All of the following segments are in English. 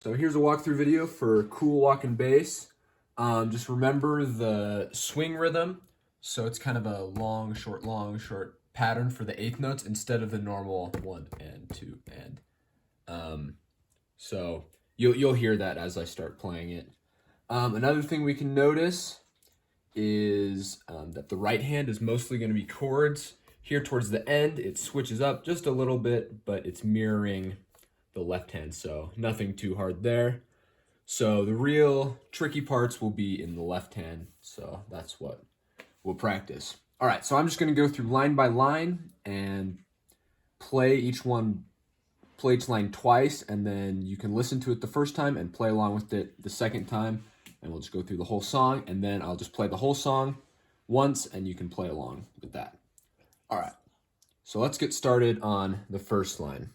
So here's a walkthrough video for Cool Walkin' Bass. Just remember the swing rhythm. So it's kind of a long, short pattern for the eighth notes instead of the normal 1 and 2 and. So you'll hear that as I start playing it. Another thing we can notice is that the right hand is mostly going to be chords. Here towards the end, it switches up just a little bit, but it's mirroring the left hand, so nothing too hard there. So the real tricky parts will be in the left hand, so that's what we'll practice. All right, so I'm just going to go through line by line and play each line twice, and then you can listen to it the first time and play along with it the second time, and we'll just go through the whole song, and then I'll just play the whole song once, and you can play along with that. All right, so let's get started on the first line.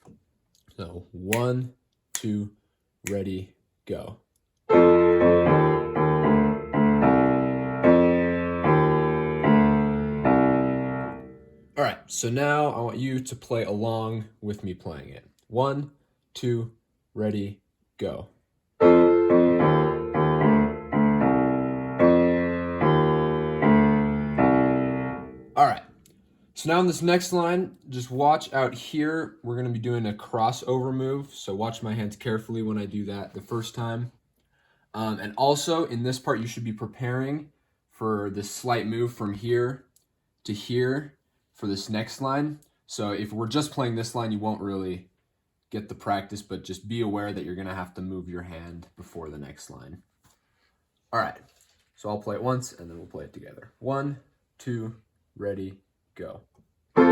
So 1, 2, ready, go. All right, so now I want you to play along with me playing it. 1, 2, ready, go. All right, so now in this next line, just watch out here. We're gonna be doing a crossover move, so watch my hands carefully when I do that the first time. And also in this part, you should be preparing for this slight move from here to here for this next line. So if we're just playing this line, you won't really get the practice, but just be aware that you're gonna have to move your hand before the next line. All right, so I'll play it once and then we'll play it together. 1, 2, ready, go. All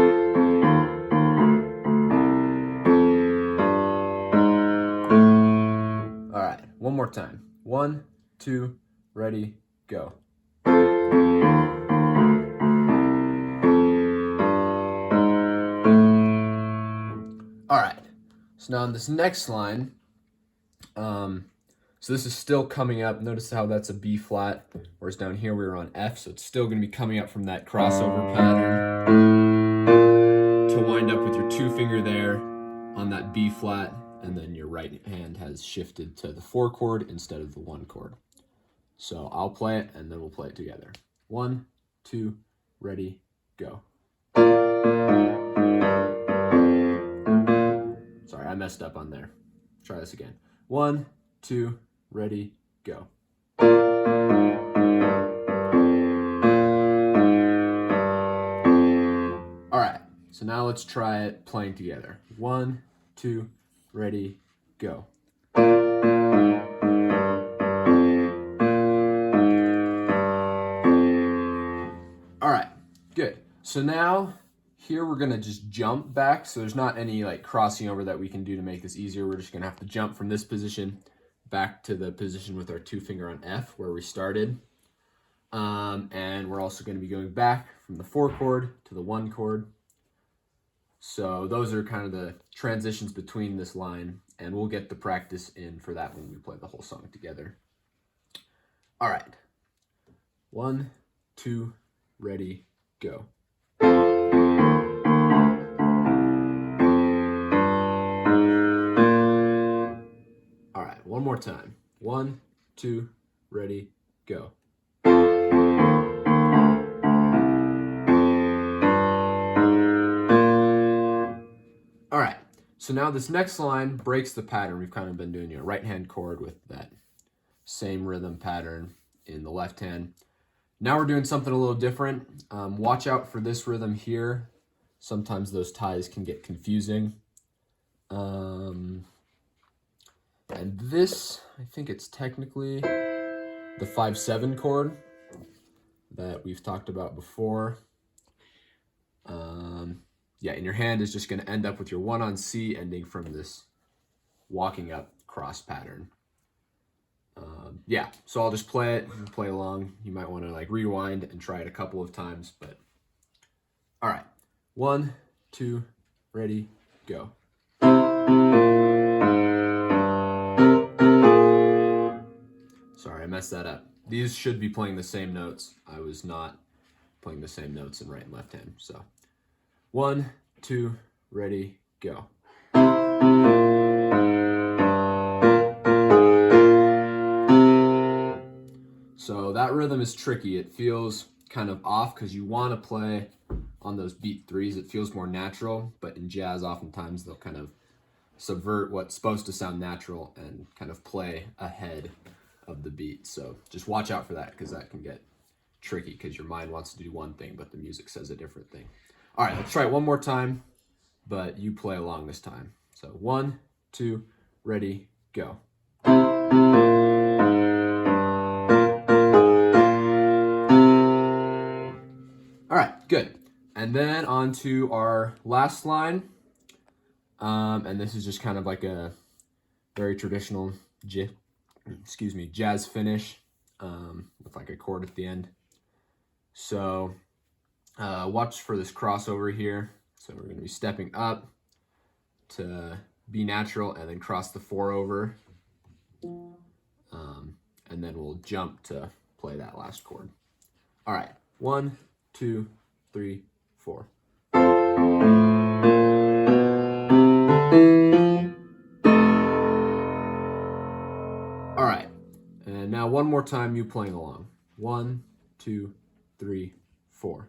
right, one more time. 1, 2, ready, go. All right, so now on this next line, so this is still coming up. Notice how that's a B flat, whereas down here we were on F, so it's still gonna be coming up from that crossover pattern to wind up with your 2 finger there on that B flat, and then your right hand has shifted to the 4 chord instead of the 1 chord. So I'll play it and then we'll play it together. 1, 2, ready, go. Sorry, I messed up on there. Try this again. 1, 2, ready, go. All right, so now let's try it playing together. 1, 2, ready, go. All right, good. So now here we're gonna just jump back. So there's not any like crossing over that we can do to make this easier. We're just gonna have to jump from this position back to the position with our 2 finger on F where we started. And we're also gonna be going back from the 4 chord to the 1 chord. So those are kind of the transitions between this line, and we'll get the practice in for that when we play the whole song together. All right, 1, 2, ready, go. All right, one more time. 1, 2, ready, go. All right, so now this next line breaks the pattern. We've kind of been doing a right hand chord with that same rhythm pattern in the left hand. Now we're doing something a little different. Watch out for this rhythm here. Sometimes those ties can get confusing. And this, I think it's technically the 5/7 chord that we've talked about before. Yeah, and your hand is just going to end up with your 1 on C ending from this walking up cross pattern. Yeah, so I'll just play it and play along. You might want to like rewind and try it a couple of times, but all right. 1, 2, ready, go. Sorry, I messed that up. These should be playing the same notes. I was not playing the same notes in right and left hand. So 1, 2, ready, go. that rhythm is tricky. It feels kind of off because you want to play on those beat threes. It feels more natural, but in jazz, oftentimes they'll kind of subvert what's supposed to sound natural and kind of play ahead of the beat. So just watch out for that because that can get tricky because your mind wants to do one thing, but the music says a different thing. All right, let's try it one more time, but you play along this time. So 1, 2, ready, go. All right, good. And then on to our last line. And this is just kind of like a very traditional jazz finish with like a chord at the end. So watch for this crossover here. So we're going to be stepping up to B natural and then cross the 4 over. And then we'll jump to play that last chord. All right, 1, 2, 3, 4. All right, and now one more time, you playing along. 1, 2, 3, 4.